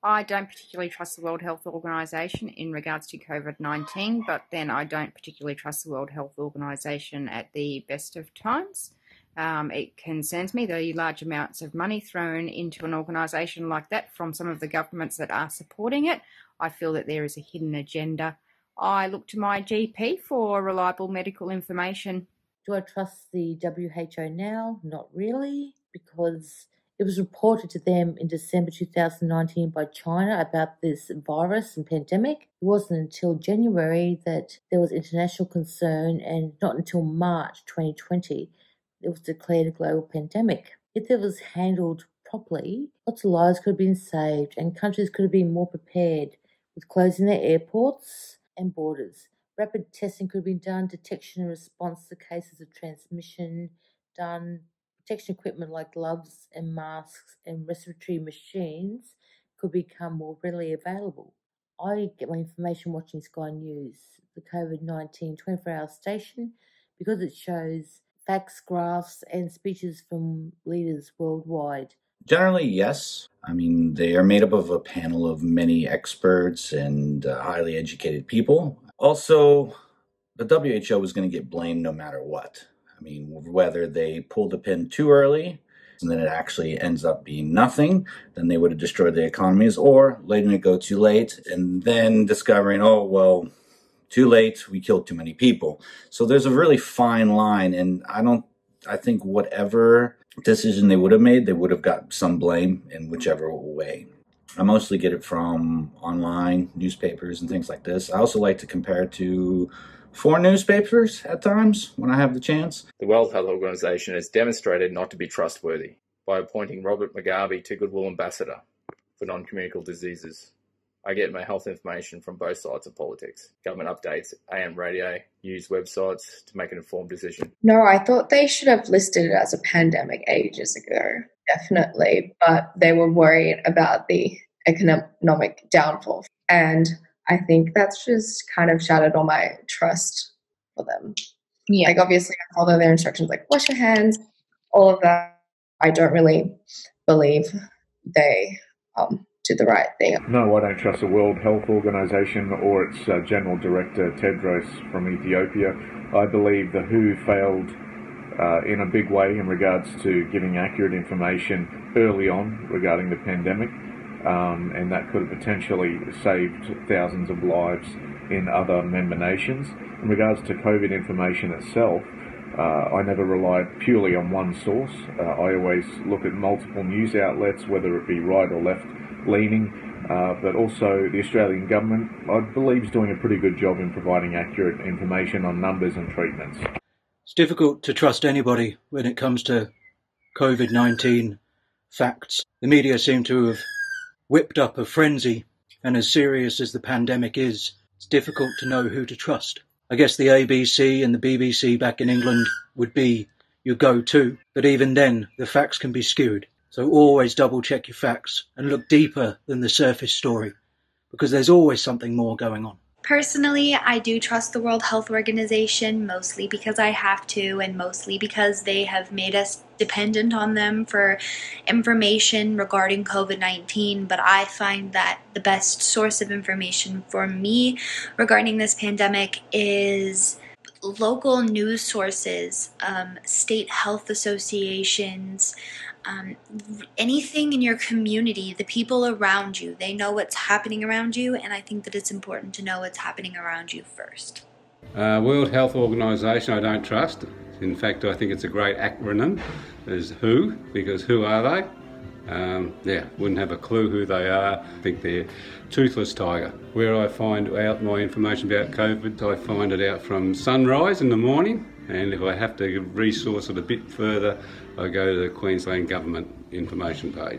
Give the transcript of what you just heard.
I don't particularly trust the World Health Organization in regards to COVID-19, but then I don't particularly trust the World Health Organization at the best of times. It concerns me the large amounts of money thrown into an organisation like that from some of the governments that are supporting it. I feel that there is a hidden agenda. I look to my GP for reliable medical information. Do I trust the WHO now? Not really, because it was reported to them in December 2019 by China about this virus and pandemic. It wasn't until January that there was international concern, and not until March 2020 it was declared a global pandemic. If it was handled properly, lots of lives could have been saved and countries could have been more prepared with closing their airports and borders. Rapid testing could have been done, detection and response to cases of transmission done, protection equipment like gloves and masks and respiratory machines could become more readily available. I get my information watching Sky News, the COVID-19 24-hour station, because it shows facts, graphs, and speeches from leaders worldwide. Generally, yes. I mean, they are made up of a panel of many experts and highly educated people. Also, the WHO is going to get blamed no matter what. I mean, whether they pull the pin too early and then it actually ends up being nothing, then they would have destroyed the economies, or letting it go too late and then discovering, oh, well, too late, we killed too many people. So there's a really fine line, and I think whatever decision they would have made, they would have got some blame in whichever way. I mostly get it from online newspapers and things like this. I also like to compare it to foreign newspapers at times when I have the chance. The World Health Organization has demonstrated not to be trustworthy by appointing Robert Mugabe to Goodwill Ambassador for non-communicable diseases. I get my health information from both sides of politics, government updates, AM radio, news websites to make an informed decision. No, I thought they should have listed it as a pandemic ages ago, definitely, but they were worried about the economic downfall. And I think that's just kind of shattered all my trust for them. Yeah. Like, obviously, I follow their instructions, like wash your hands, all of that. I don't really believe they did the right thing. No, I don't trust the World Health Organization or its General Director, Tedros from Ethiopia. I believe the WHO failed in a big way in regards to giving accurate information early on regarding the pandemic, and that could have potentially saved thousands of lives in other member nations. In regards to COVID information itself, I never relied purely on one source. I always look at multiple news outlets, whether it be right or left leaning, but also the Australian government, I believe, is doing a pretty good job in providing accurate information on numbers and treatments. It's difficult to trust anybody when it comes to COVID-19 facts. The media seem to have whipped up a frenzy, and as serious as the pandemic is, it's difficult to know who to trust. I guess the ABC and the BBC back in England would be your go-to, but even then, the facts can be skewed. So always double check your facts and look deeper than the surface story, because there's always something more going on. Personally, I do trust the World Health Organization, mostly because I have to, and mostly because they have made us dependent on them for information regarding COVID-19. But I find that the best source of information for me regarding this pandemic is local news sources, state health associations, anything in your community, the people around you. They know what's happening around you, and I think that it's important to know what's happening around you first. World Health Organization I don't trust. In fact, I think it's a great acronym, is WHO, because who are they? Wouldn't have a clue who they are. I think they're toothless tiger. Where I find out my information about COVID, I find it out from sunrise in the morning, and if I have to resource it a bit further, I go to the Queensland Government information page.